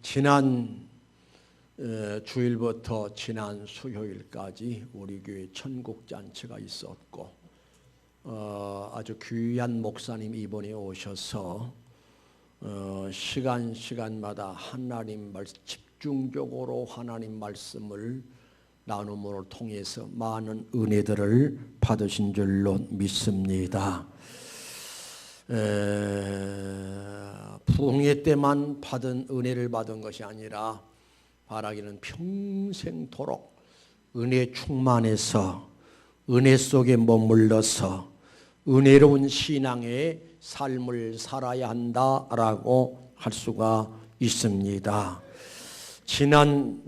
지난 주일부터 지난 수요일까지 우리 교회 천국잔치가 있었고 아주 귀한 목사님 이번에 오셔서 시간마다 하나님 말씀, 집중적으로 하나님 말씀을 나눔으로 통해서 많은 은혜들을 받으신 줄로 믿습니다. 부흥회 때만 받은 은혜를 받은 것이 아니라 바라기는 평생토록 은혜 충만해서 은혜 속에 머물러서 은혜로운 신앙의 삶을 살아야 한다라고 할 수가 있습니다. 지난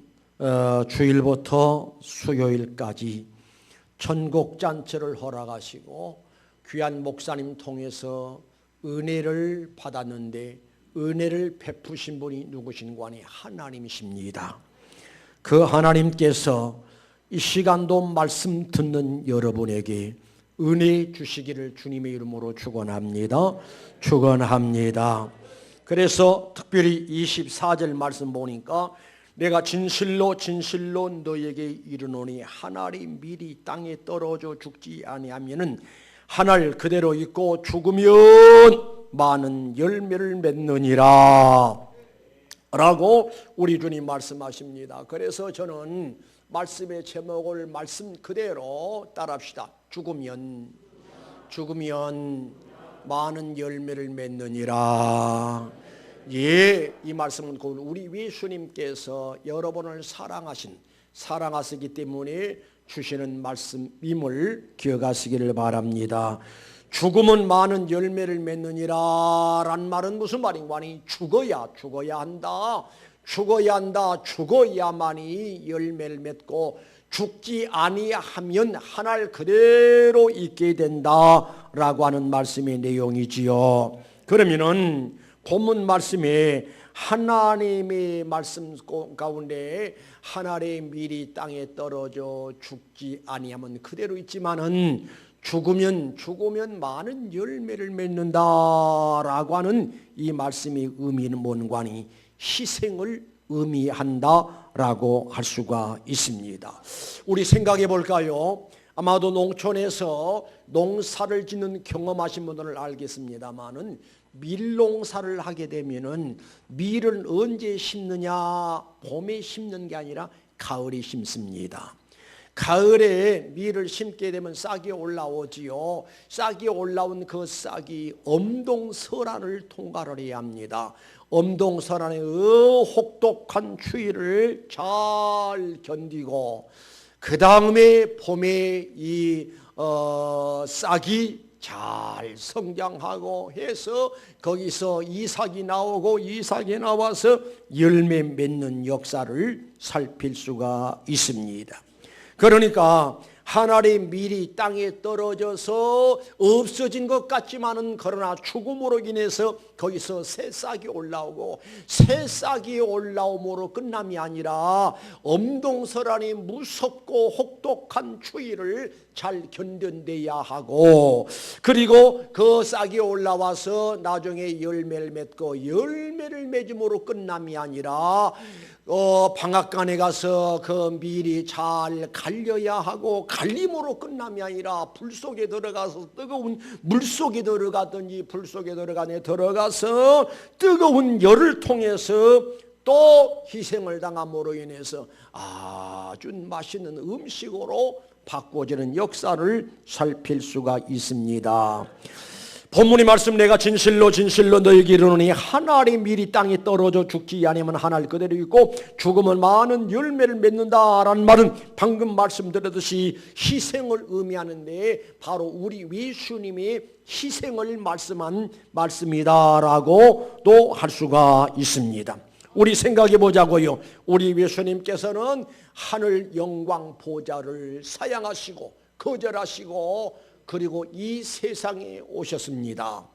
주일부터 수요일까지 천국잔치를 허락하시고 귀한 목사님 통해서 은혜를 받았는데 은혜를 베푸신 분이 누구신가 하니 하나님이십니다. 그 하나님께서 이 시간도 말씀 듣는 여러분에게 은혜 주시기를 주님의 이름으로 축원합니다. 그래서 특별히 24절 말씀 보니까 내가 진실로 너에게 이르노니 하늘이 미리 땅에 떨어져 죽지 아니하면은 하늘 그대로 있고 죽으면 많은 열매를 맺느니라 라고 우리 주님 말씀하십니다. 그래서 저는 말씀의 제목을 말씀 그대로 따라합시다. 죽으면 많은 열매를 맺느니라. 이 말씀은 우리 예수님께서 여러분을 사랑하시기 때문에 주시는 말씀임을 기억하시기를 바랍니다. 죽으면 많은 열매를 맺느니라 라는 말은 무슨 말인가 하니 죽어야 한다. 죽어야만이 열매를 맺고 죽지 아니하면 하늘 그대로 있게 된다라고 하는 말씀의 내용이지요. 그러면은 본문 말씀에 하나님의 말씀 가운데 하늘의 밀이 땅에 떨어져 죽지 아니하면 그대로 있지만은 죽으면 많은 열매를 맺는다라고 하는 이 말씀의 의미는 뭔가 하니 희생을 의미한다라고 할 수가 있습니다. 우리 생각해 볼까요? 아마도 농촌에서 농사를 짓는 경험하신 분들은 알겠습니다만은 밀농사를 하게 되면은 밀은 언제 심느냐? 봄에 심는 게 아니라 가을에 심습니다. 가을에 밀을 심게 되면 싹이 올라오지요. 싹이 올라온 그 싹이 엄동설한을 통과를 해야 합니다. 엄동설한의 혹독한 추위를 잘 견디고 그 다음에 봄에 이 싹이 잘 성장하고 해서 거기서 이삭이 나오고 이삭이 나와서 열매 맺는 역사를 살필 수가 있습니다. 그러니까 하늘의 밀이 땅에 떨어져서 없어진 것 같지만은 그러나 죽음으로 인해서 거기서 새싹이 올라오고 새싹이 올라옴으로 끝남이 아니라 엄동설한이 무섭고 혹독한 추위를 잘 견뎌내야 하고 그리고 그 싹이 올라와서 나중에 열매를 맺고 열매를 맺음으로 끝남이 아니라 방앗간에 가서 그 밀이 잘 갈려야 하고 갈림으로 끝남이 아니라 불 속에 들어가서 뜨거운 물 속에 들어가든지 불 속에 들어가서 뜨거운 열을 통해서 또 희생을 당함으로 인해서 아주 맛있는 음식으로 바꿔지는 역사를 살필 수가 있습니다. 본문의 말씀 내가 진실로 너에게 이르노니 하늘의 밀이 땅에 떨어져 죽지 아니하면 하늘 그대로 있고 죽으면 많은 열매를 맺는다라는 말은 방금 말씀드렸듯이 희생을 의미하는데 바로 우리 예수님이 희생을 말씀한 말씀이다라고 또 할 수가 있습니다. 우리 생각해 보자고요. 우리 예수님께서는 하늘 영광 보좌를 사양하시고 거절하시고 그리고 이 세상에 오셨습니다.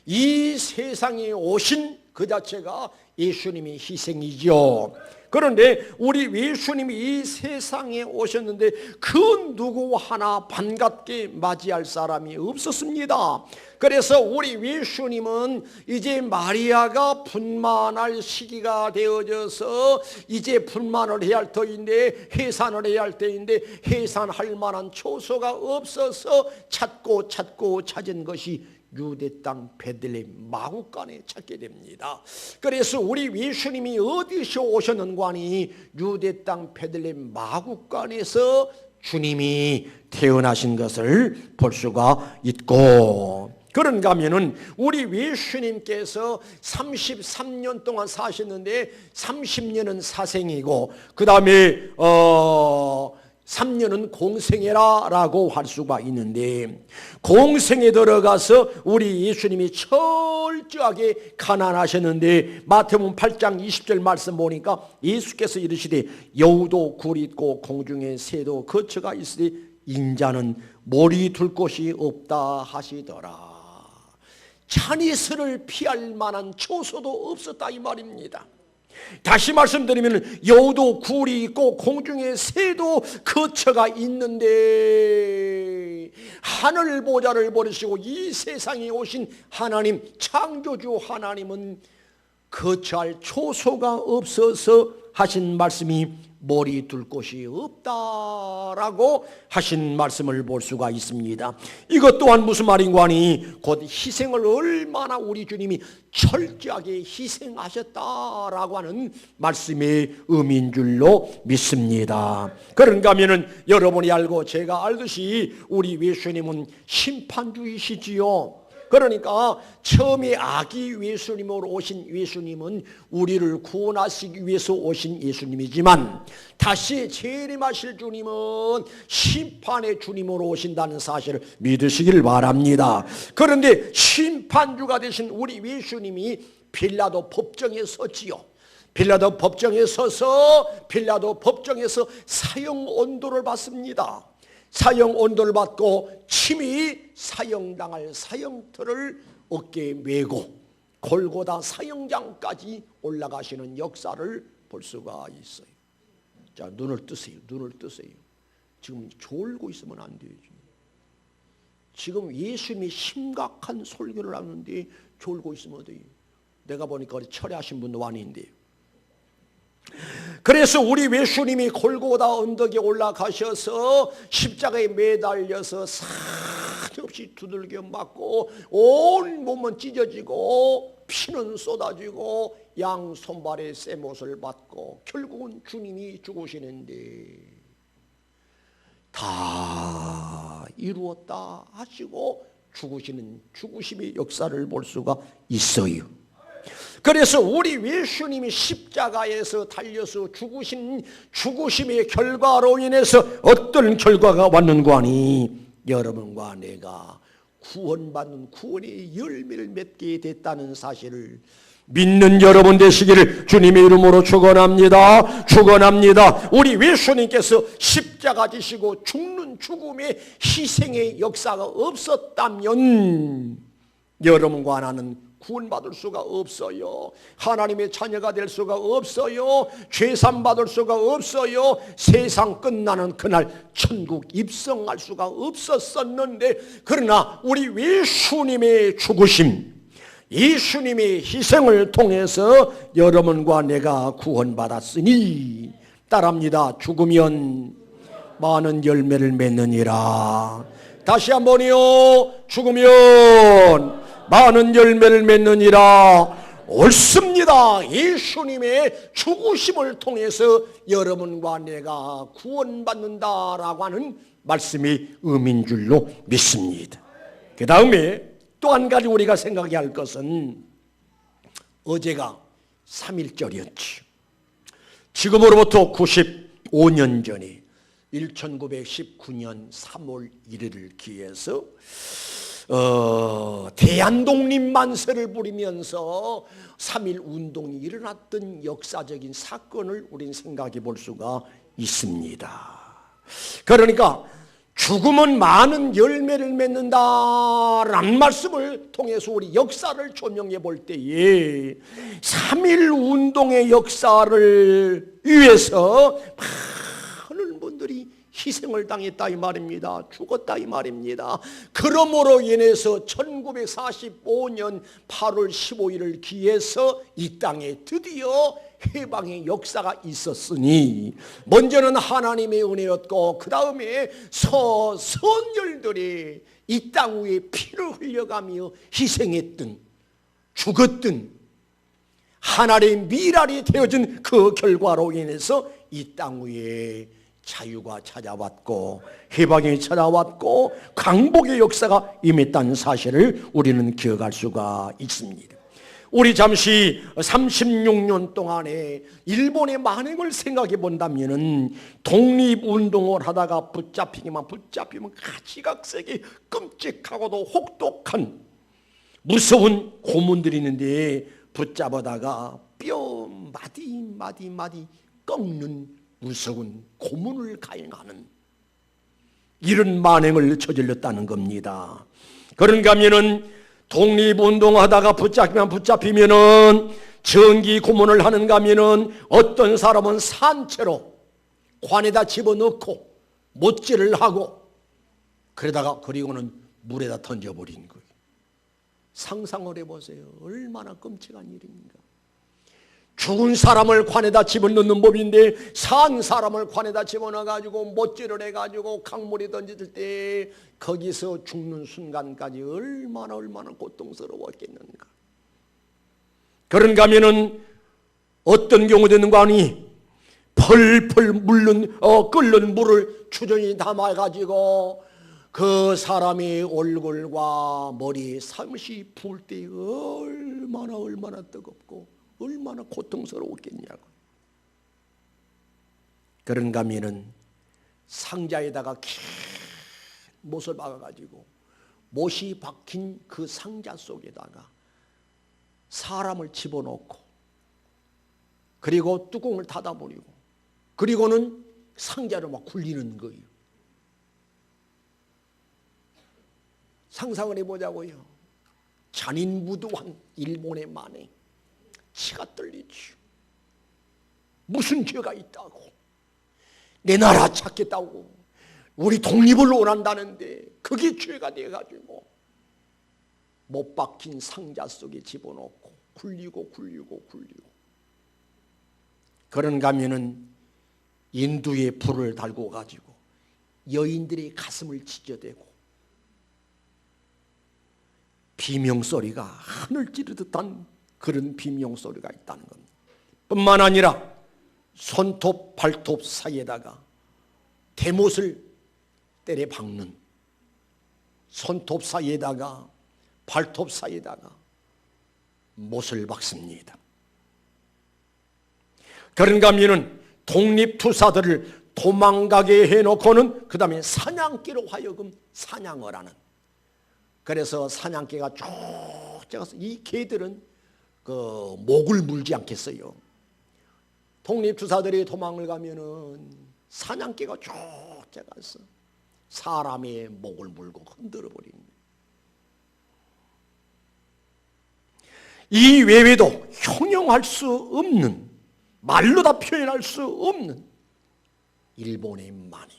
이 세상에 오신 그 자체가 예수님의 희생이죠. 그런데 우리 예수님이 이 세상에 오셨는데 그 누구 하나 반갑게 맞이할 사람이 없었습니다. 그래서 우리 예수님은 이제 마리아가 분만할 시기가 되어져서 이제 분만을 해야 할 터인데, 해산을 해야 할 때인데 해산할 만한 초소가 없어서 찾고 찾은 것이 유대 땅 베들레헴 마구간에 찾게 됩니다. 그래서 우리 예수님이 어디서 오셨는가 하니 유대 땅 베들레헴 마구간에서 주님이 태어나신 것을 볼 수가 있고, 그런가 하면은 우리 예수님께서 33년 동안 사셨는데 30년은 사생이고 그 다음에 3년은 공생애라고 할 수가 있는데, 공생에 들어가서 우리 예수님이 철저하게 가난하셨는데 마태복음 8장 20절 말씀 보니까 예수께서 이르시되 여우도 굴이 있고 공중에 새도 거처가 있으되 인자는 머리 둘 곳이 없다 하시더라. 찬이스를 피할 만한 초소도 없었다 이 말입니다. 다시 말씀드리면 여우도 굴이 있고 공중에 새도 거처가 있는데 하늘 보좌를 버리시고 이 세상에 오신 하나님, 창조주 하나님은 거처할 초소가 없어서 하신 말씀이 머리 둘 곳이 없다라고 하신 말씀을 볼 수가 있습니다. 이것 또한 무슨 말인가 하니 곧 희생을 얼마나 우리 주님이 철저하게 희생하셨다라고 하는 말씀의 의미인 줄로 믿습니다. 그런가 하면은 여러분이 알고 제가 알듯이 우리 예수님은 심판주이시지요. 그러니까 처음에 아기 예수님으로 오신 예수님은 우리를 구원하시기 위해서 오신 예수님이지만 다시 재림하실 주님은 심판의 주님으로 오신다는 사실을 믿으시기를 바랍니다. 그런데 심판주가 되신 우리 예수님이 빌라도 법정에 섰지요. 빌라도 법정에 서서 빌라도 법정에서 사형 언도를 받습니다. 사형 언도를 받고 침이 사형당할 사형터를 어깨에 메고 골고다 사형장까지 올라가시는 역사를 볼 수가 있어요. 자, 눈을 뜨세요. 눈을 뜨세요. 지금 졸고 있으면 안 되지. 지금 예수님이 심각한 설교를 하는데 졸고 있으면 어때요? 내가 보니까 철회하신 분도 아닌데. 그래서 우리 예수님이 골고다 언덕에 올라가셔서 십자가에 매달려서 사정없이 두들겨 맞고 온 몸은 찢어지고 피는 쏟아지고 양 손발에 쇠못을 받고 결국은 주님이 죽으시는데 다 이루었다 하시고 죽으시는 죽으심의 역사를 볼 수가 있어요. 그래서 우리 예수님이 십자가에서 달려서 죽으심의 결과로 인해서 어떤 결과가 왔는가 하니 여러분과 내가 구원받는 구원의 열매를 맺게 됐다는 사실을 믿는 여러분 되시기를 주님의 이름으로 축원합니다. 축원합니다. 우리 예수님께서 십자가 지시고 죽는 죽음의 희생의 역사가 없었다면 여러분과 나는 구원받을 수가 없어요. 하나님의 자녀가 될 수가 없어요. 죄산 받을 수가 없어요. 세상 끝나는 그날 천국 입성할 수가 없었었는데, 그러나 우리 예수님의 죽으심, 예수님의 희생을 통해서 여러분과 내가 구원받았으니 따라합니다. 죽으면 많은 열매를 맺느니라. 다시 한번요. 죽으면 많은 열매를 맺느니라. 옳습니다. 예수님의 죽으심을 통해서 여러분과 내가 구원받는다라고 하는 말씀이 의미인 줄로 믿습니다. 그 다음에 또 한 가지 우리가 생각해야 할 것은 어제가 3.1절이었지. 지금으로부터 95년 전에 1919년 3월 1일을 기해서 대한독립만세를 부리면서 3.1 운동이 일어났던 역사적인 사건을 우리는 생각해 볼 수가 있습니다. 그러니까 죽음은 많은 열매를 맺는다라는 말씀을 통해서 우리 역사를 조명해 볼 때에 3.1 운동의 역사를 위해서 많은 분들이 희생을 당했다 이 말입니다. 죽었다 이 말입니다. 그러므로 인해서 1945년 8월 15일을 기해서 이 땅에 드디어 해방의 역사가 있었으니, 먼저는 하나님의 은혜였고 그 다음에 선열들이 이 땅 위에 피를 흘려가며 희생했던, 죽었던 하나님의 미랄이 되어진 그 결과로 인해서 이 땅 위에 자유가 찾아왔고 해방이 찾아왔고 강복의 역사가 임했다는 사실을 우리는 기억할 수가 있습니다. 우리 잠시 36년 동안에 일본의 만행을 생각해 본다면, 독립운동을 하다가 붙잡히면 가지각색이 끔찍하고도 혹독한 무서운 고문들이 있는데, 붙잡아다가 뼈 마디 꺾는 무서운 고문을 가행하는 이런 만행을 저질렀다는 겁니다. 그런가 하면은 독립운동하다가 붙잡히면은 정기 고문을 하는가 하면은 어떤 사람은 산채로 관에다 집어넣고 못질을 하고 그리고는 물에다 던져버린 거예요. 상상을 해보세요. 얼마나 끔찍한 일입니까? 죽은 사람을 관에다 집어넣는 법인데 산 사람을 관에다 집어넣어가지고 못질을 해가지고 강물에 던졌을 때 거기서 죽는 순간까지 얼마나 고통스러웠겠는가. 그런가 하면은 어떤 경우 되는가 하니, 펄펄 끓는 물을 추전히 담아가지고 그 사람의 얼굴과 머리 사무시 부을 때 얼마나 뜨겁고 얼마나 고통스러웠겠냐고. 그런가 하면은 상자에다가 긴 못을 박아가지고 못이 박힌 그 상자 속에다가 사람을 집어넣고 그리고 뚜껑을 닫아버리고 그리고는 상자를 막 굴리는 거예요. 상상을 해보자고요. 잔인무도한 일본의 만행, 치가 떨리지. 무슨 죄가 있다고, 내 나라 찾겠다고, 우리 독립을 원한다는데 그게 죄가 돼가지고 못 박힌 상자 속에 집어넣고 굴리고 그런가 하면은 인두에 불을 달고 가지고 여인들의 가슴을 찢어대고 비명소리가 하늘 찌르듯한 그런 비명소리가 있다는 겁니다. 뿐만 아니라 손톱 발톱 사이에다가 대못을 때려 박는, 손톱 사이에다가 발톱 사이에다가 못을 박습니다. 그런가 하면은 독립투사들을 도망가게 해놓고는 그 다음에 사냥개로 하여금 사냥을 하는, 그래서 사냥개가 쭉 째가서 이 개들은 그 목을 물지 않겠어요. 독립투사들이 도망을 가면은 사냥개가 쭉 째가서 사람의 목을 물고 흔들어 버립니다. 이 외에도 형용할 수 없는, 말로 다 표현할 수 없는 일본의 만행.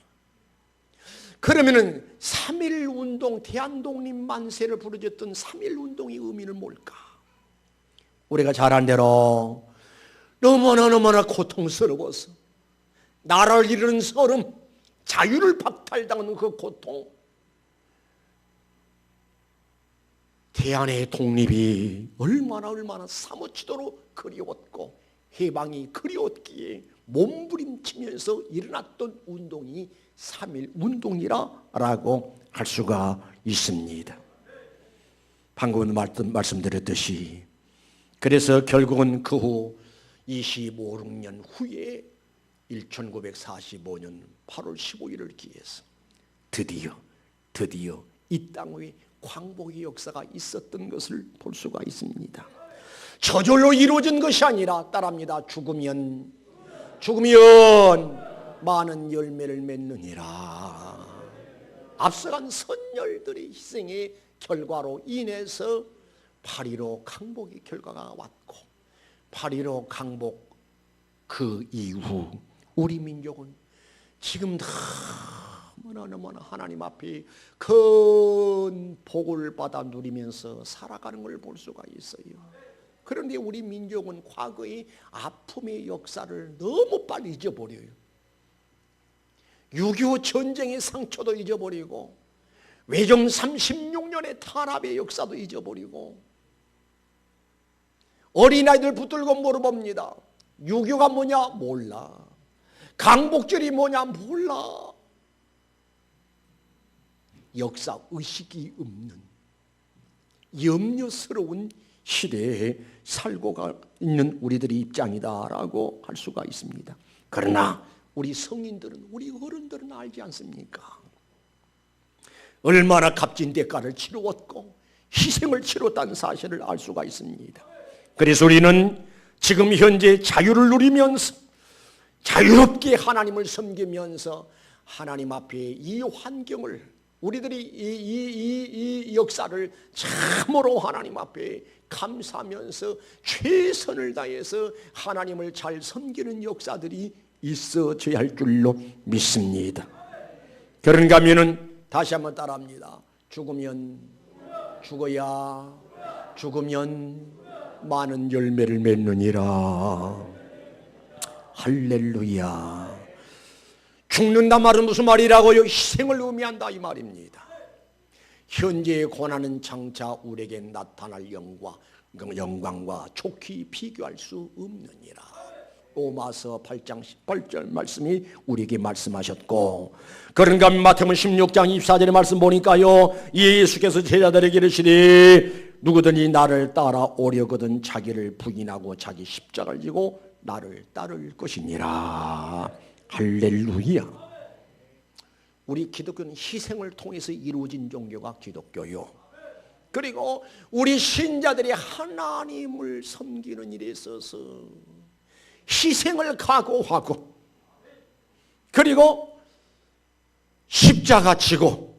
그러면은 3.1 운동, 대한독립 만세를 부르짖던 3.1 운동의 의미는 뭘까? 우리가 잘 아는 대로 너무나 고통스러워서 나라를 잃은 서름, 자유를 박탈당하는 그 고통, 대한의 독립이 얼마나 사무치도록 그리웠고 해방이 그리웠기에 몸부림치면서 일어났던 운동이 3.1 운동이라고 할 수가 있습니다. 방금 말씀드렸듯이 그래서 결국은 그 후 25년 후에 1945년 8월 15일을 기해서 드디어 이 땅 위에 광복의 역사가 있었던 것을 볼 수가 있습니다. 저절로 이루어진 것이 아니라 따라합니다. 죽으면 많은 열매를 맺느니라. 앞서간 선열들의 희생의 결과로 인해서 8.15 강복의 결과가 왔고 8.15 강복 그 이후 우리 민족은 지금 너무나 하나님 앞에 큰 복을 받아 누리면서 살아가는 걸 볼 수가 있어요. 그런데 우리 민족은 과거의 아픔의 역사를 너무 빨리 잊어버려요. 6.25 전쟁의 상처도 잊어버리고 외정 36년의 탄압의 역사도 잊어버리고 어린아이들 붙들고 물어봅니다. 6.25가 뭐냐? 몰라. 강복절이 뭐냐? 몰라. 역사 의식이 없는 염려스러운 시대에 살고 있는 우리들의 입장이다라고 할 수가 있습니다. 그러나 우리 성인들은, 우리 어른들은 알지 않습니까? 얼마나 값진 대가를 치루었고 희생을 치렀다는 사실을 알 수가 있습니다. 그래서 우리는 지금 현재 자유를 누리면서 자유롭게 하나님을 섬기면서 하나님 앞에 이 환경을, 우리들이 이 역사를 참으로 하나님 앞에 감사하면서 최선을 다해서 하나님을 잘 섬기는 역사들이 있어져야 할 줄로 믿습니다. 그런가 하면은 다시 한번 따라합니다. 죽으면 많은 열매를 맺느니라. 할렐루야. 죽는다 말은 무슨 말이라고요? 희생을 의미한다 이 말입니다. 현재의 고난은 장차 우리에게 나타날 영광과 좋게 비교할 수 없느니라. 로마서 8장 18절 말씀이 우리에게 말씀하셨고, 그런가 하면 마태복음 16장 24절의 말씀 보니까요, 예수께서 제자들에게 이르시되 누구든지 나를 따라오려거든 자기를 부인하고 자기 십자가를 지고 나를 따를 것이니라. 할렐루야. 우리 기독교는 희생을 통해서 이루어진 종교가 기독교요. 그리고 우리 신자들이 하나님을 섬기는 일에 있어서 희생을 각오하고 그리고 십자가 지고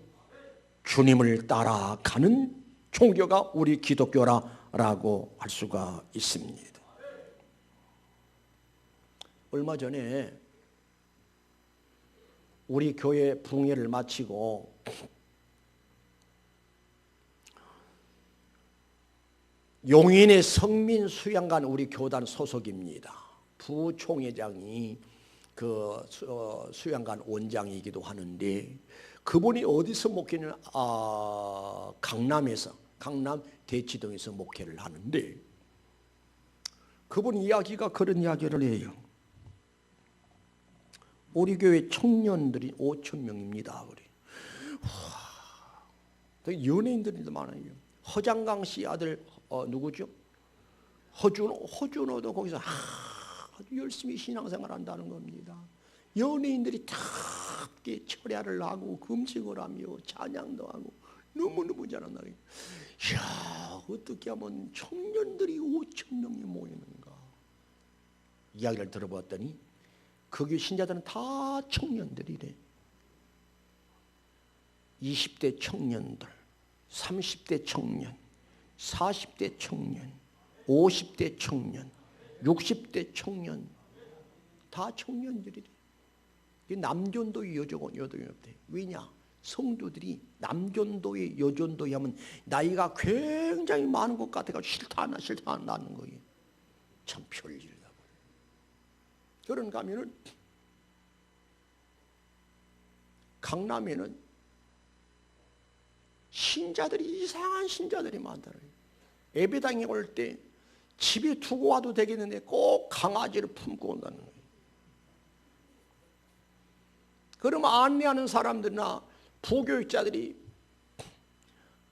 주님을 따라가는 종교가 우리 기독교라고 할 수가 있습니다. 얼마 전에 우리 교회 붕회를 마치고 용인의 성민수양관 우리 교단 소속입니다. 부총회장이 그 수양관 원장이기도 하는데 그분이 어디서 목회는 강남 대치동에서 목회를 하는데 그분 이야기가 그런 이야기를 해요. 우리 교회 청년들이 5,000명입니다. 연예인들이 많아요. 허장강 씨 아들 누구죠? 허준호도 거기서 아주 열심히 신앙생활 한다는 겁니다. 연예인들이 다 함께 철야를 하고 금식을 하며 찬양도 하고 너무너무 잘한다. 이야, 어떻게 하면 청년들이 5,000명이 모이는가. 이야기를 들어봤더니 거기 신자들은 다 청년들이래. 20대 청년들, 30대 청년, 40대 청년, 50대 청년, 60대 청년, 다 청년들이래. 남전도의 여전도의 없대. 왜냐? 성도들이 남전도의 여전도에 하면 나이가 굉장히 많은 것 같아서 싫다 안 나는 거예요. 참 별일이다. 그런가 하면은 강남에는 신자들이 이상한 신자들이 많더라고요. 예배당에 올 때 집에 두고 와도 되겠는데 꼭 강아지를 품고 온다는 거예요. 그러면 안내하는 사람들이나 부교육자들이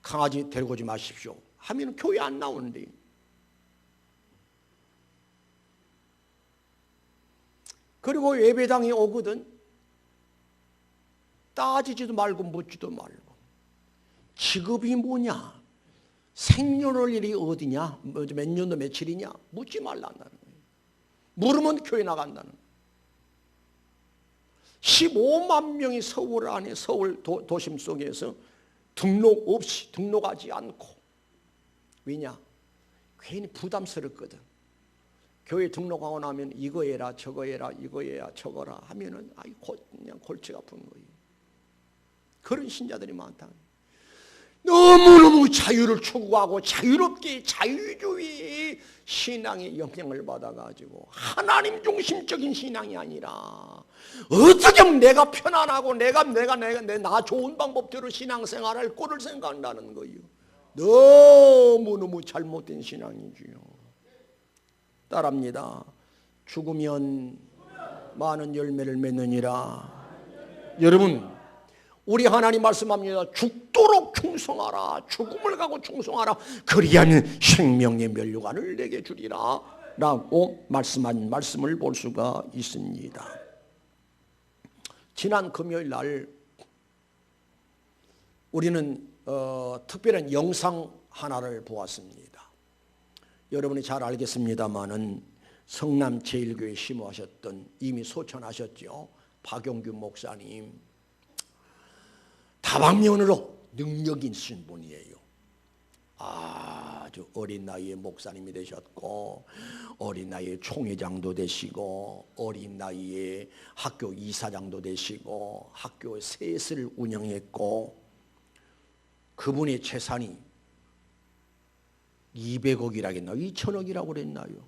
강아지 데리고 오지 마십시오 하면 교회 안 나오는데, 그리고 예배당에 오거든 따지지도 말고 묻지도 말고 직업이 뭐냐, 생년월일이 어디냐, 몇 년도 며칠이냐 묻지 말란다는 거예요. 물으면 교회 나간다는 거예요. 15만 명이 서울 안에 서울 도심 속에서 등록하지 않고, 왜냐? 괜히 부담스럽거든. 교회 등록하고 나면 이거 해라 저거 해라 이거 해야 저거라 하면은 그냥 골치가 아픈 거예요. 그런 신자들이 많다. 너무너무 자유를 추구하고 자유롭게 자유주의 신앙의 영향을 받아가지고 하나님 중심적인 신앙이 아니라 어떻게 하면 내가 편안하고 나 좋은 방법대로 신앙생활할 꼴을 생각한다는 거예요. 너무너무 잘못된 신앙이지요. 따라합니다. 죽으면 많은 열매를 맺느니라. 여러분, 우리 하나님 말씀합니다. 죽도록 충성하라. 죽음을 가고 충성하라. 그리하면 생명의 면류관을 내게 주리라 라고 말씀한 말씀을 볼 수가 있습니다. 지난 금요일 날 우리는 특별한 영상 하나를 보았습니다. 여러분이 잘 알겠습니다마는 성남 제일교회 심호하셨던, 이미 소천하셨죠, 박용규 목사님, 다방면으로 능력 있으신 분이에요. 아주 어린 나이에 목사님이 되셨고, 어린 나이에 총회장도 되시고, 어린 나이에 학교 이사장도 되시고, 학교 셋을 운영했고, 그분의 재산이 200억이라겠나 2천억이라고 그랬나요?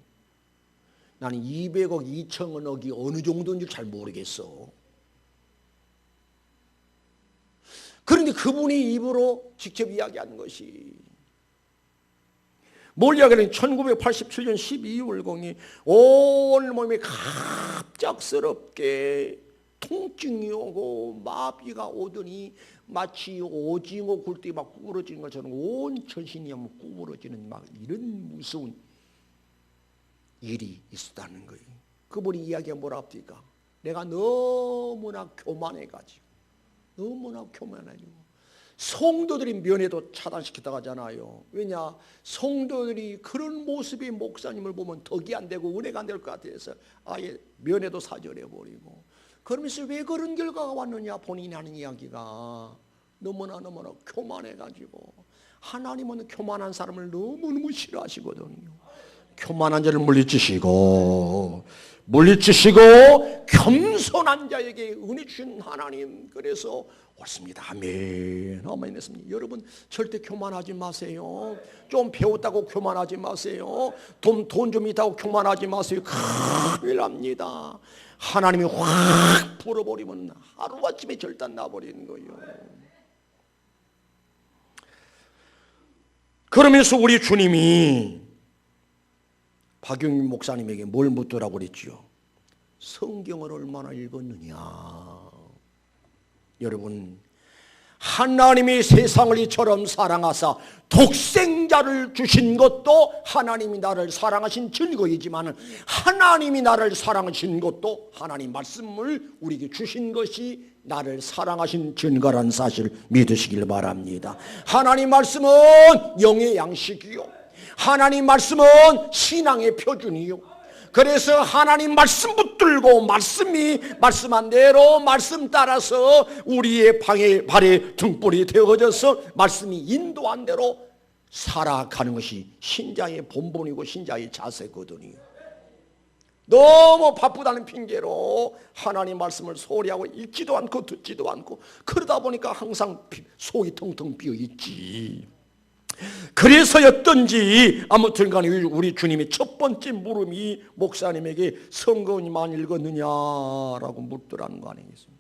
나는 200억 2천억이 어느 정도인지 잘 모르겠어. 그런데 그분이 입으로 직접 이야기한 것이 뭘 이야기하는, 1987년 12월경에 온 몸이 갑작스럽게 통증이 오고 마비가 오더니 마치 오징어 굴뚝이 막 구부러지는 것처럼 온 전신이 막 구부러지는 막 이런 무서운 일이 있었다는 거예요. 그분이 이야기가 뭐라 합니까? 내가 너무나 교만해가지고 성도들이 면회도 차단시켰다고 하잖아요. 왜냐? 성도들이 그런 모습의 목사님을 보면 덕이 안 되고 은혜가 안 될 것 같아서 아예 면회도 사절해버리고, 그러면서 왜 그런 결과가 왔느냐, 본인이 하는 이야기가 너무나 교만해가지고, 하나님은 교만한 사람을 너무너무 싫어하시거든요. 교만한 자를 물리치시고 겸손한 자에게 은혜 주신 하나님, 그래서 옳습니다. 아멘. 아멘 했습니다. 여러분 절대 교만하지 마세요. 좀 배웠다고 교만하지 마세요. 돈 좀 있다고 교만하지 마세요. 큰일 납니다. 하나님이 확 불어버리면 하루아침에 절단 나버리는 거예요. 그러면서 우리 주님이 박용규 목사님에게 뭘 묻더라고 그랬지요? 성경을 얼마나 읽었느냐. 여러분, 하나님이 세상을 이처럼 사랑하사 독생자를 주신 것도 하나님이 나를 사랑하신 증거이지만, 하나님이 나를 사랑하신 것도 하나님 말씀을 우리에게 주신 것이 나를 사랑하신 증거라는 사실을 믿으시길 바랍니다. 하나님 말씀은 영의 양식이요, 하나님 말씀은 신앙의 표준이요. 그래서 하나님 말씀 붙들고 말씀이 말씀한 대로 말씀 따라서 우리의 발에 등불이 되어져서 말씀이 인도한 대로 살아가는 것이 신자의 본분이고 신자의 자세거든요. 너무 바쁘다는 핑계로 하나님 말씀을 소홀히 하고 읽지도 않고 듣지도 않고, 그러다 보니까 항상 속이 텅텅 비어있지. 그래서였던지 아무튼 간에 우리 주님이 첫 번째 물음이 목사님에게 성경이 많이 읽었느냐라고 묻더라는 거 아니겠습니까?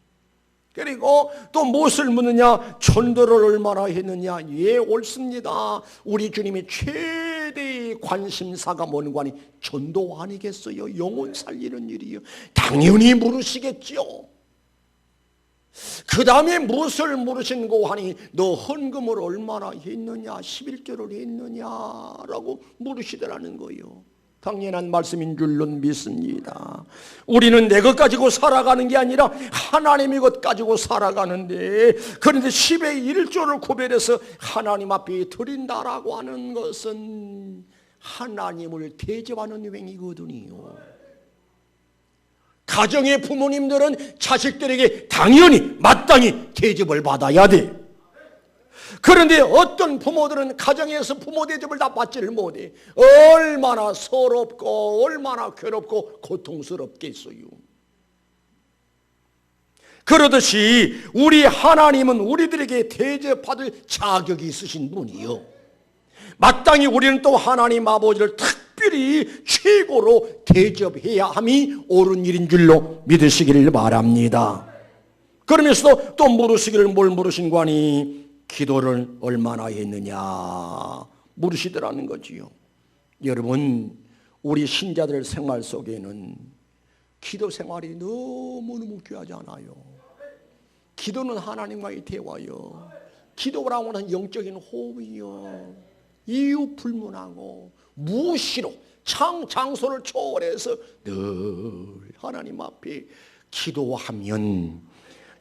그리고 또 무엇을 묻느냐? 전도를 얼마나 했느냐? 예, 옳습니다. 우리 주님의 최대의 관심사가 뭔가 하니 전도 아니겠어요? 영혼 살리는 일이요. 당연히 물으시겠죠. 그 다음에 무엇을 물으신고 하니 너 헌금을 얼마나 했느냐, 11조를 했느냐라고 물으시더라는 거예요. 당연한 말씀인 줄로 믿습니다. 우리는 내 것 가지고 살아가는 게 아니라 하나님의 것 가지고 살아가는데, 그런데 10의 1조를 구별해서 하나님 앞에 드린다라고 하는 것은 하나님을 대접하는 행위거든요. 가정의 부모님들은 자식들에게 당연히 마땅히 대접을 받아야 돼. 그런데 어떤 부모들은 가정에서 부모 대접을 다 받지를 못해. 얼마나 서럽고 얼마나 괴롭고 고통스럽겠어요. 그러듯이 우리 하나님은 우리들에게 대접받을 자격이 있으신 분이요, 마땅히 우리는 또 하나님 아버지를 특별히 최고로 대접해야 함이 옳은 일인 줄로 믿으시기를 바랍니다. 그러면서 또 물으시기를 뭘 물으신 거니? 기도를 얼마나 했느냐 물으시더라는 거지요. 여러분, 우리 신자들 생활 속에는 기도 생활이 너무너무 귀하지 않아요? 기도는 하나님과의 대화요, 기도라고 하는 영적인 호흡이요, 이유 불문하고 무시로 장소를 초월해서 늘 하나님 앞에 기도하면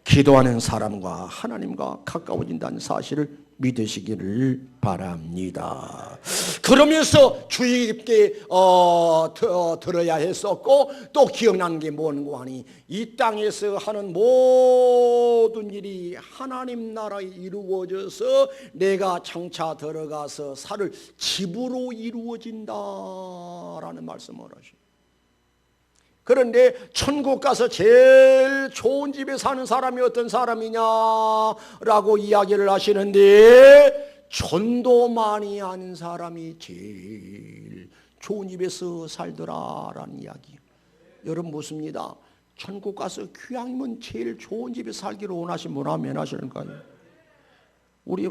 기도하는 사람과 하나님과 가까워진다는 사실을 믿으시기를 바랍니다. 그러면서 주의 깊게 들어야 했었고, 또 기억나는 게 뭔고 하니, 이 땅에서 하는 모든 일이 하나님 나라에 이루어져서 내가 장차 들어가서 살 집으로 이루어진다라는 말씀을 하십니다. 그런데 천국 가서 제일 좋은 집에 사는 사람이 어떤 사람이냐라고 이야기를 하시는데, 전도 많이 하는 사람이 제일 좋은 집에서 살더라라는 이야기. 여러분 묻습니다. 천국 가서 귀향이면 제일 좋은 집에 살기를 원하신 분 하면 하시는가요? 우리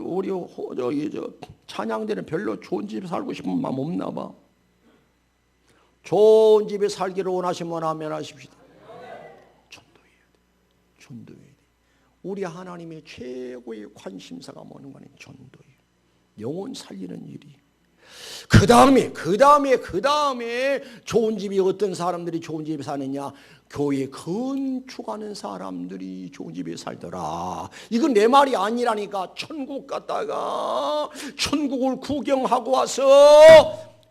찬양대는 별로 좋은 집에 살고 싶은 마음 없나 봐. 좋은 집에 살기를 원하시면 하면 하십시다. 전도해야 돼. 전도해야 돼. 우리 하나님의 최고의 관심사가 뭐는 거는 전도예요. 영혼 살리는 일이. 그 다음에 좋은 집이, 어떤 사람들이 좋은 집에 사느냐? 교회 건축하는 사람들이 좋은 집에 살더라. 이건 내 말이 아니라니까. 천국 갔다가 천국을 구경하고 와서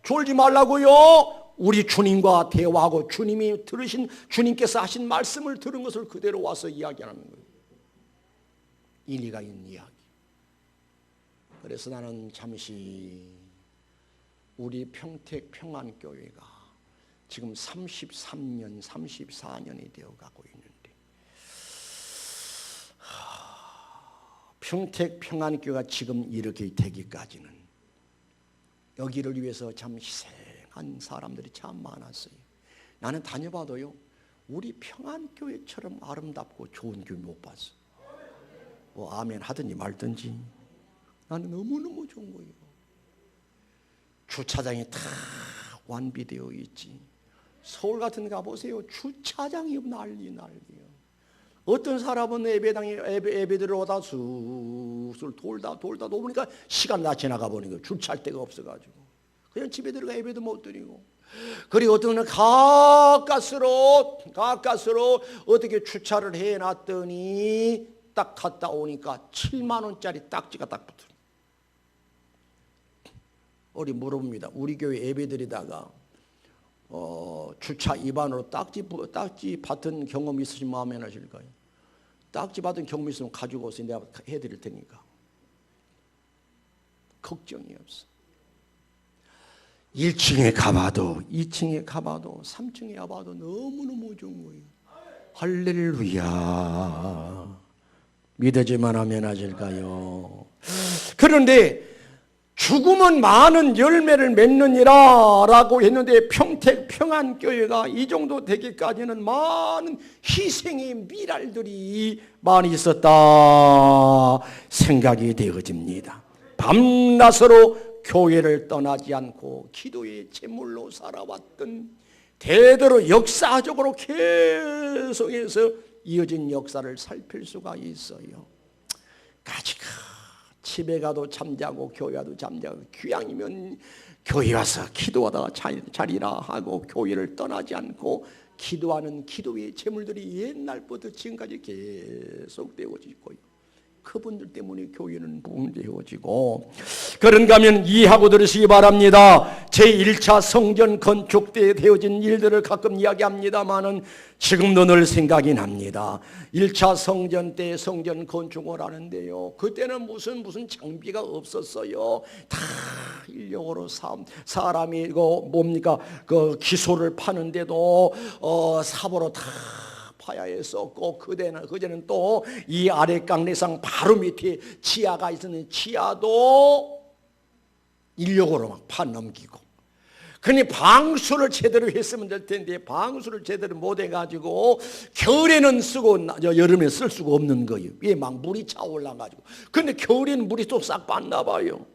졸지 말라고요. 우리 주님과 대화하고 주님이 들으신, 주님께서 하신 말씀을 들은 것을 그대로 와서 이야기하는 거예요. 일리가 있는 이야기. 그래서 나는 잠시 우리 평택 평안교회가 지금 33년, 34년이 되어가고 있는데, 평택 평안교회가 지금 이렇게 되기까지는 여기를 위해서 참 희생한 사람들이 참 많았어요. 나는 다녀봐도요, 우리 평안교회처럼 아름답고 좋은 교회 못 봤어. 뭐 아멘 하든지 말든지 나는 너무너무 좋은 거예요. 주차장이 다 완비되어 있지. 서울 같은 데 가보세요. 주차장이 난리예요. 어떤 사람은 예배드리러 오다 쑥쑥 돌다 보니까 시간 다 지나가 보니까 주차할 데가 없어가지고 그냥 집에 들어가 예배도 못 드리고, 그리고 어떤 은 가까스로 어떻게 주차를 해놨더니 딱 갔다 오니까 7만 원짜리 딱지가 딱 붙어. 우리 물어봅니다. 우리 교회 예배드리다가 주차 위반으로 딱지 받은 경험 있으신 마음에 하실까요? 딱지 받은 경험 있으면 가지고 오세요. 내가 해드릴 테니까. 걱정이 없어. 1층에 가봐도 2층에 가봐도 3층에 가봐도 너무너무 좋은 거예요. 할렐루야. 믿어지만 하면 하실까요? 그런데 죽음은 많은 열매를 맺느니라 라고 했는데, 평택 평안교회가 이 정도 되기까지는 많은 희생의 미랄들이 많이 있었다 생각이 되어집니다. 밤낮으로 교회를 떠나지 않고 기도의 제물로 살아왔던, 대대로 역사적으로 계속해서 이어진 역사를 살필 수가 있어요. 가지가 집에 가도 잠자고 교회 가도 잠자고, 귀향이면 교회 와서 기도하다가 자리라 하고 교회를 떠나지 않고 기도하는 기도의 제물들이 옛날부터 지금까지 계속 되어지고 그분들 때문에 교회는 붕괴해지고. 그런가 하면 이해하고 들으시기 바랍니다. 제1차 성전 건축 때 되어진 일들을 가끔 이야기합니다마는 지금도 늘 생각이 납니다. 1차 성전 때 성전 건축을 하는데요, 그때는 무슨 장비가 없었어요. 다 인력으로 사람이 뭡니까 그 기소를 파는데도 삽으로 다 파야 했었고, 그제는 또 이 아랫강 내상 바로 밑에 지하가 있었는데 지하도 인력으로 막 파 넘기고. 그러니 방수를 제대로 했으면 될 텐데 방수를 제대로 못 해가지고 겨울에는 쓰고 여름에 쓸 수가 없는 거예요. 위에 막 물이 차올라가지고. 근데 겨울에는 물이 또 싹 빠나 봐요.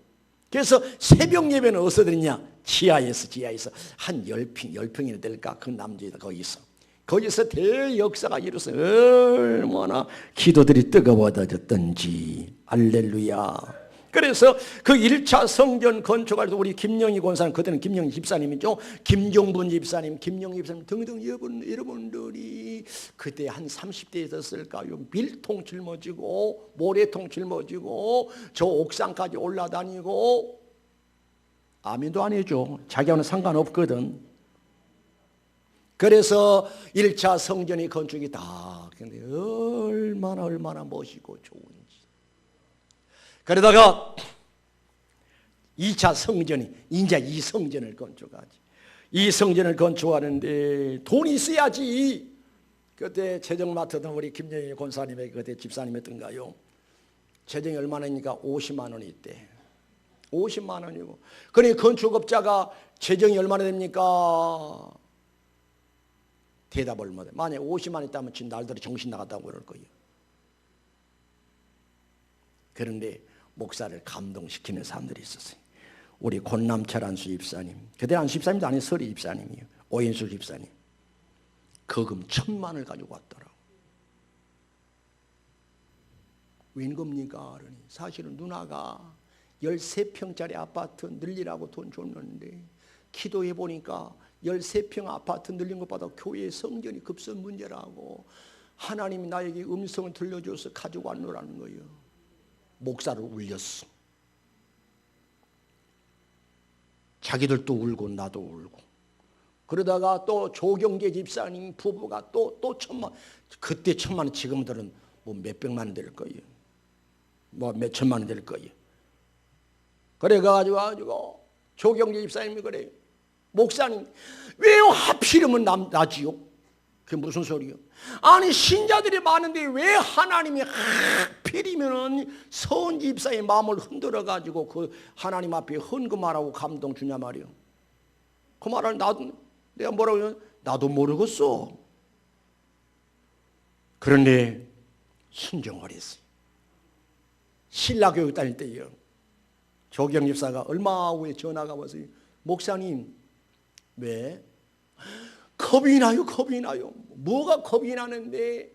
그래서 새벽 예배는 어디서 드리냐? 지하에서 한 10평이나 될까? 그 남자이다 거기서 대역사가 일어서요. 얼마나 기도들이 뜨거워졌던지. 할렐루야. 그래서 그 1차 성전 건축할 때 우리 김영희 권사님, 그때는 김영희 집사님이죠, 김종분 집사님, 김영희 집사님 등등 여러분들이 그때 한 30대에 됐을까요? 밀통 짊어지고 모래통 짊어지고 저 옥상까지 올라다니고. 아멘도 안 해줘. 자기와는 상관없거든. 그래서 1차 성전이 건축이 다. 근데 얼마나 멋있고 좋은지. 그러다가 2차 성전이 이제 이 성전을 건축하지. 이 성전을 건축하는데 돈이 있어야지. 그때 재정 맡았던 우리 김영희 권사님의 그때 집사님이었던가요? 재정이 얼마나니까 50만 원이 있대. 50만 원이고. 그러니 건축업자가 재정이 얼마나 됩니까? 대답을 못해. 만약에 50만 원 있다면 지금 날들이 정신 나갔다고 그럴 거예요. 그런데 목사를 감동시키는 사람들이 있었어요. 우리 권남철 안수 집사님, 그때 안수 집사님도 아닌 서리 집사님이에요. 오인수 집사님. 거금 1,000만 원을 가지고 왔더라고. 웬 겁니까? 그러니 사실은 누나가 13평짜리 아파트 늘리라고 돈 줬는데 기도해 보니까 13평 아파트 늘린 것보다 교회 성전이 급선 문제라고 하나님이 나에게 음성을 들려줘서 가지고 왔노라는 거예요. 목사를 울렸어. 자기들도 울고 나도 울고. 그러다가 또 조경재 집사님 부부가 또 1,000만, 그때 1,000만 원, 지금들은 뭐 몇백만 원 될 거예요. 뭐 몇천만 원 될 거예요. 그래가지고 조경재 집사님이 그래요. 목사님, 왜 하필이면 나지요? 그게 무슨 소리요? 아니 신자들이 많은데 왜 하나님이 하필이면 서은 집사의 마음을 흔들어 가지고 그 하나님 앞에 헌금하라고 감동 주냐 말이요. 그 말을 내가 뭐라고 하면 나도 모르겠어. 그런데 순종을 했어요. 신라교육 다닐 때요, 조경 집사가 얼마 후에 전화가 와서 목사님, 왜? 겁이 나요. 뭐가 겁이 나는데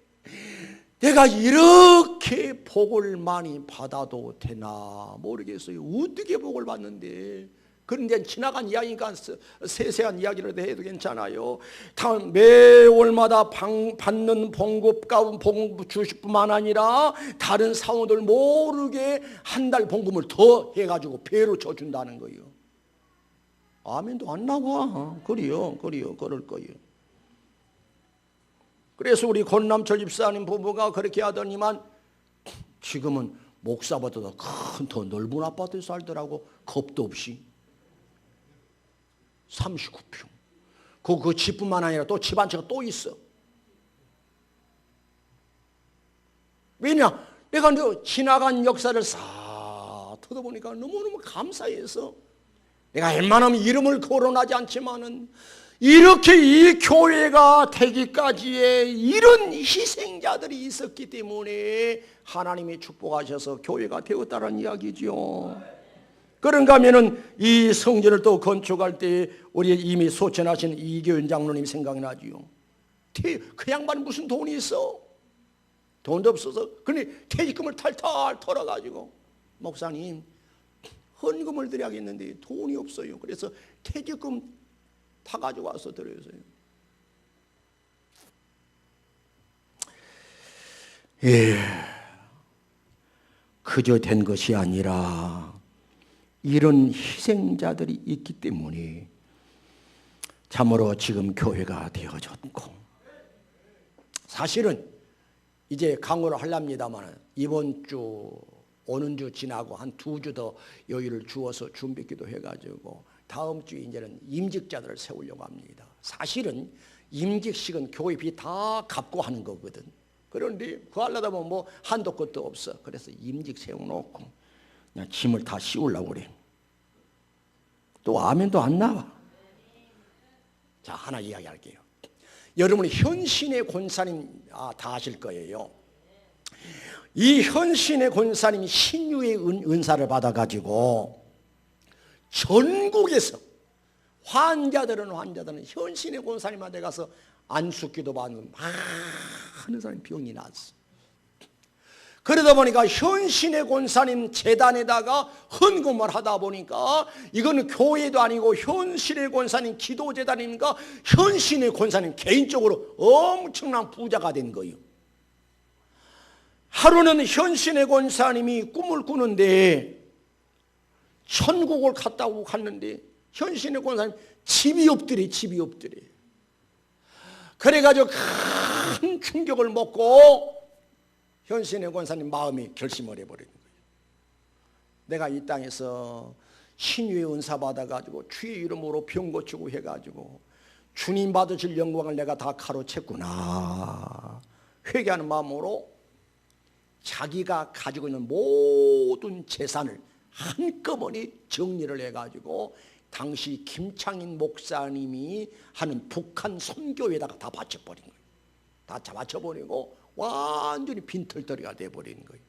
내가 이렇게 복을 많이 받아도 되나 모르겠어요. 어떻게 복을 받는데. 그런데 지나간 이야기니까 세세한 이야기를 해도 괜찮아요. 매월마다 받는 봉급 주실 뿐만 아니라 다른 사원들 모르게 한 달 봉급을 더 해가지고 배로 줘준다는 거예요. 아멘도 안 나와. 그래요. 그럴 거예요. 그래서 우리 권남철 집사님 부부가 그렇게 하더니만 지금은 목사보다도 더 넓은 아파트에 살더라고. 겁도 없이. 39평. 그 집뿐만 아니라 또 집 한 채가 또 있어. 왜냐? 내가 지나간 역사를 싹 터져보니까 너무너무 감사해서 내가 웬만하면 이름을 거론하지 않지만은 이렇게 이 교회가 되기까지의 이런 희생자들이 있었기 때문에 하나님이 축복하셔서 교회가 되었다는 이야기죠. 그런가 하면은 이 성전을 또 건축할 때 우리 이미 소천하신 이교연 장로님 생각이 나지요. 그 양반은 무슨 돈이 있어? 돈도 없어서 근데 퇴직금을 탈탈 털어가지고 목사님 헌금을 드려야겠는데 돈이 없어요. 그래서 퇴직금 타가지고 와서 드려요. 예. 그저 된 것이 아니라 이런 희생자들이 있기 때문에 참으로 지금 교회가 되어졌고, 사실은 이제 강의를 하렵니다만 이번 주 오는 주 지나고 한 2주 더 여유를 주어서 준비기도 해가지고 다음 주에 이제는 임직자들을 세우려고 합니다. 사실은 임직식은 교회 비 다 갚고 하는 거거든. 그런데 구하려다 보면 뭐 한도 끝도 없어. 그래서 임직 세워놓고 그냥 짐을 다 씌우려고 그래. 또 아멘도 안 나와. 자, 하나 이야기할게요. 여러분이 현신의 권사님 다 아실 거예요. 이 현신의 권사님이 신유의 은사를 받아가지고 전국에서 환자들은 현신의 권사님한테 가서 안수기도 받는 많은 사람이 병이 났어. 그러다 보니까 현신의 권사님 재단에다가 헌금을 하다 보니까 이거는 교회도 아니고 현신의 권사님 기도재단이니까 현신의 권사님 개인적으로 엄청난 부자가 된 거예요. 하루는 현신의 권사님이 꿈을 꾸는데 천국을 갔다고 갔는데 현신의 권사님 집이 없더래. 그래가지고 큰 충격을 먹고 현신의 권사님 마음이 결심을 해버리는 거예요. 내가 이 땅에서 신유의 은사 받아가지고 주의 이름으로 병 고치고 해가지고 주님 받으실 영광을 내가 다 가로챘구나. 회개하는 마음으로 자기가 가지고 있는 모든 재산을 한꺼번에 정리를 해가지고 당시 김창인 목사님이 하는 북한 선교회에다가 다 바쳐버린 거예요. 다 바쳐버리고 완전히 빈털터리가 돼버린 거예요.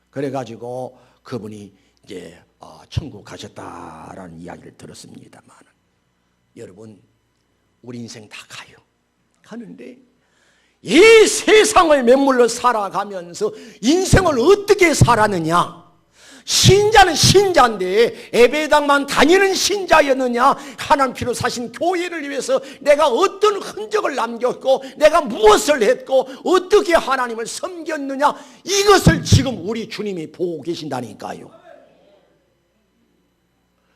그래가지고 그분이 이제 천국 가셨다라는 이야기를 들었습니다만, 여러분 우리 인생 다 가는데 이 세상을 매물러 살아가면서 인생을 어떻게 살았느냐? 신자는 신자인데 예배당만 다니는 신자였느냐? 하나님 피로 사신 교회를 위해서 내가 어떤 흔적을 남겼고 내가 무엇을 했고 어떻게 하나님을 섬겼느냐? 이것을 지금 우리 주님이 보고 계신다니까요.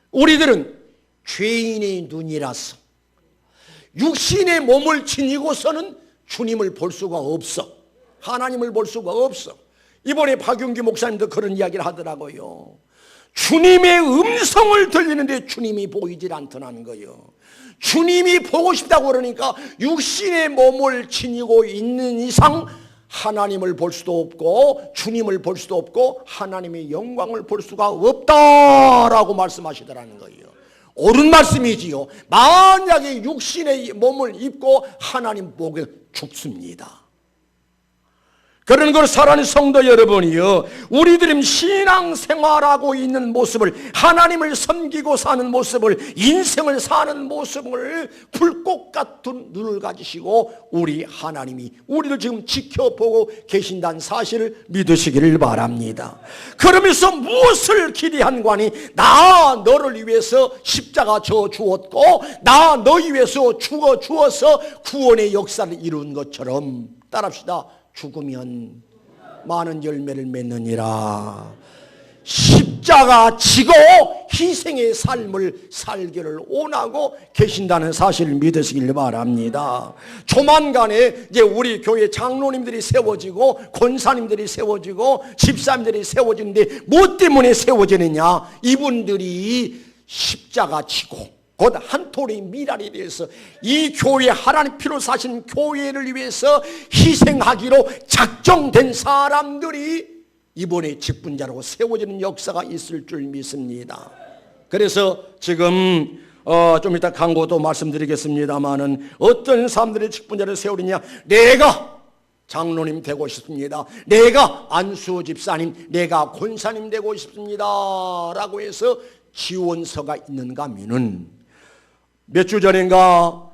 우리들은 죄인의 눈이라서 육신의 몸을 지니고서는 주님을 볼 수가 없어. 하나님을 볼 수가 없어. 이번에 박윤기 목사님도 그런 이야기를 하더라고요. 주님의 음성을 들리는데 주님이 보이질 않더라는 거예요. 주님이 보고 싶다고 그러니까 육신의 몸을 지니고 있는 이상 하나님을 볼 수도 없고 주님을 볼 수도 없고 하나님의 영광을 볼 수가 없다라고 말씀하시더라는 거예요. 옳은 말씀이지요. 만약에 육신의 몸을 입고 하나님 보게 죽습니다. 그런 걸 사랑하는 성도 여러분이요, 우리들은 신앙생활하고 있는 모습을, 하나님을 섬기고 사는 모습을, 인생을 사는 모습을 불꽃 같은 눈을 가지시고 우리 하나님이 우리를 지금 지켜보고 계신다는 사실을 믿으시기를 바랍니다. 그러면서 무엇을 기대한 관이 나 너를 위해서 십자가 져 주었고 나 너희 위해서 죽어 주어서 구원의 역사를 이룬 것처럼 따라합시다. 죽으면 많은 열매를 맺느니라. 십자가 지고 희생의 삶을 살기를 원하고 계신다는 사실을 믿으시길 바랍니다. 조만간에 이제 우리 교회 장로님들이 세워지고 권사님들이 세워지고 집사님들이 세워지는데 뭐 때문에 세워지느냐? 이분들이 십자가 지고 곧 한 톨의 미랄에 대해서 이 교회 하나님 피로 사신 교회를 위해서 희생하기로 작정된 사람들이 이번에 직분자라고 세워지는 역사가 있을 줄 믿습니다. 그래서 지금 좀 이따 광고도 말씀드리겠습니다마는 어떤 사람들이 직분자를 세우느냐? 내가 장로님 되고 싶습니다. 내가 안수 집사님, 내가 권사님 되고 싶습니다 라고 해서 지원서가 있는가 하면은 몇 주 전인가,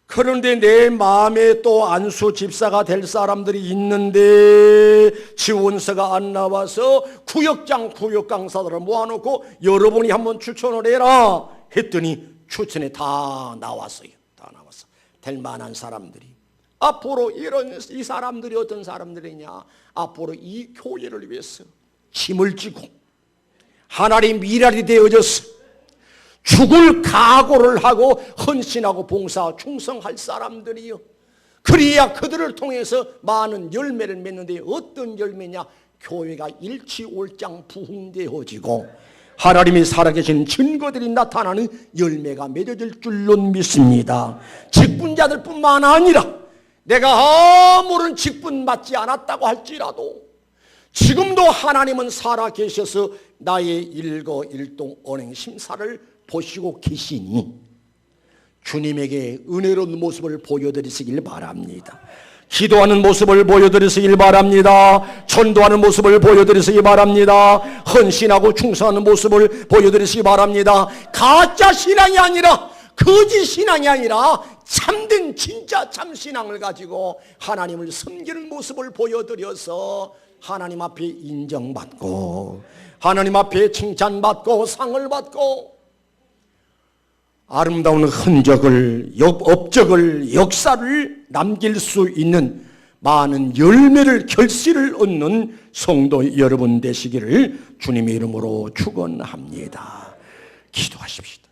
그런데 내 마음에 또 안수 집사가 될 사람들이 있는데 지원서가 안 나와서 구역장 강사들을 모아놓고 여러분이 한번 추천을 해라 했더니 추천에 다 나왔어요. 다 나왔어. 될 만한 사람들이. 앞으로 이 사람들이 어떤 사람들이냐? 앞으로 이 교회를 위해서 짐을 지고 하나님 미랄이 되어져서 죽을 각오를 하고 헌신하고 봉사 충성할 사람들이요, 그래야 그들을 통해서 많은 열매를 맺는데, 어떤 열매냐? 교회가 일치올장 부흥되어지고 하나님이 살아계신 증거들이 나타나는 열매가 맺어질 줄로 믿습니다. 직분자들 뿐만 아니라 내가 아무런 직분 받지 않았다고 할지라도 지금도 하나님은 살아계셔서 나의 일거일동 언행 심사를 보시고 계시니 주님에게 은혜로운 모습을 보여드리시길 바랍니다. 기도하는 모습을 보여드리시길 바랍니다. 전도하는 모습을 보여드리시기 바랍니다. 헌신하고 충성하는 모습을 보여드리시기 바랍니다. 가짜 신앙이 아니라, 거짓 신앙이 아니라 참된 진짜 참신앙을 가지고 하나님을 섬기는 모습을 보여드려서 하나님 앞에 인정받고 하나님 앞에 칭찬받고 상을 받고 아름다운 흔적을, 업적을, 역사를 남길 수 있는 많은 열매를, 결실을 얻는 성도 여러분 되시기를 주님의 이름으로 축원합니다. 기도하십시다.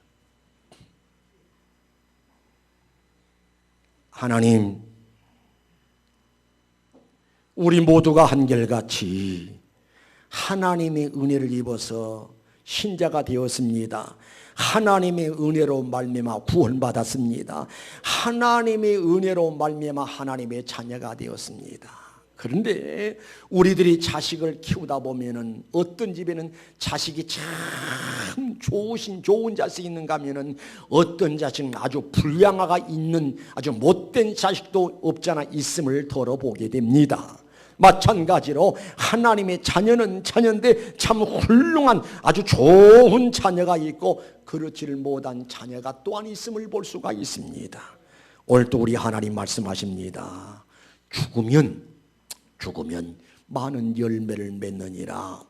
하나님, 우리 모두가 한결같이 하나님의 은혜를 입어서 신자가 되었습니다. 하나님의 은혜로 말미암아 구원받았습니다. 하나님의 은혜로 말미암아 하나님의 자녀가 되었습니다. 그런데 우리들이 자식을 키우다 보면은 어떤 집에는 자식이 참 좋은 자식이 있는가 하면은 어떤 자식은 아주 불량아가 있는 아주 못된 자식도 없잖아 있음을 들어보게 됩니다. 마찬가지로 하나님의 자녀는 자녀인데 참 훌륭한 아주 좋은 자녀가 있고 그렇지를 못한 자녀가 또한 있음을 볼 수가 있습니다. 오늘도 우리 하나님 말씀하십니다. 죽으면 많은 열매를 맺느니라.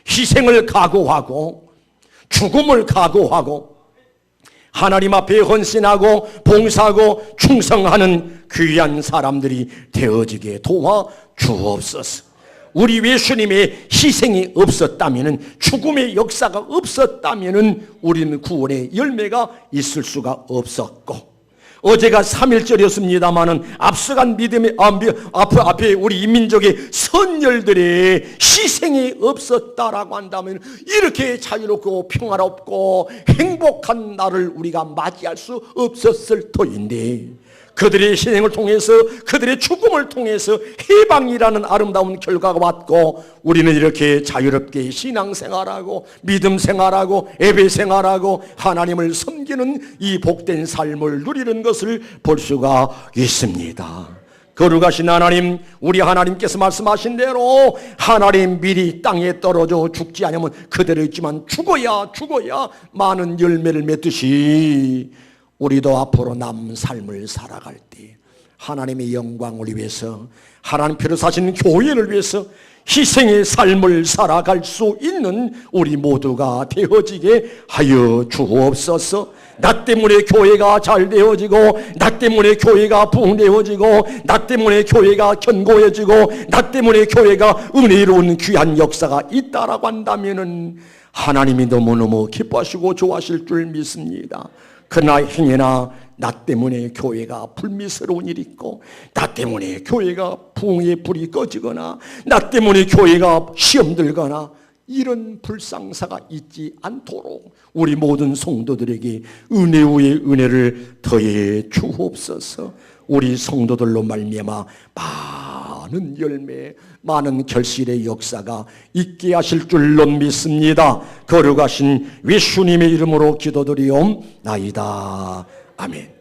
희생을 각오하고 죽음을 각오하고 하나님 앞에 헌신하고 봉사하고 충성하는 귀한 사람들이 되어지게 도와 주옵소서. 우리 예수님의 희생이 없었다면, 죽음의 역사가 없었다면 우리는 구원의 열매가 있을 수가 없었고, 어제가 3.1절이었습니다마는 앞서간 믿음의 앞에 우리 인민족의 선열들의 희생이 없었다라고 한다면 이렇게 자유롭고 평화롭고 행복한 날을 우리가 맞이할 수 없었을 터인데, 그들의 희생을 통해서, 그들의 죽음을 통해서 해방이라는 아름다운 결과가 왔고 우리는 이렇게 자유롭게 신앙생활하고 믿음생활하고 예배생활하고 하나님을 섬기는 이 복된 삶을 누리는 것을 볼 수가 있습니다. 거룩하신 하나님, 우리 하나님께서 말씀하신 대로 하나님 미리 땅에 떨어져 죽지 않으면 그대로 있지만 죽어야 많은 열매를 맺듯이 우리도 앞으로 남은 삶을 살아갈 때 하나님의 영광을 위해서, 하나님 피로 사신 교회를 위해서 희생의 삶을 살아갈 수 있는 우리 모두가 되어지게 하여 주옵소서. 나 때문에 교회가 잘 되어지고, 나 때문에 교회가 부흥되어지고, 나 때문에 교회가 견고해지고, 나 때문에 교회가 은혜로운 귀한 역사가 있다라고 한다면은 하나님이 너무너무 기뻐하시고 좋아하실 줄 믿습니다. 그러나 행여나 나 때문에 교회가 불미스러운 일이 있고, 나 때문에 교회가 부흥의 불이 꺼지거나, 나 때문에 교회가 시험 들거나 이런 불상사가 있지 않도록 우리 모든 성도들에게 은혜 위에 은혜를 더해 주옵소서. 우리 성도들로 말미암아 많은 열매, 많은 결실의 역사가 있게 하실 줄로 믿습니다. 거룩하신 예수님의 이름으로 기도드리옵나이다. 아멘.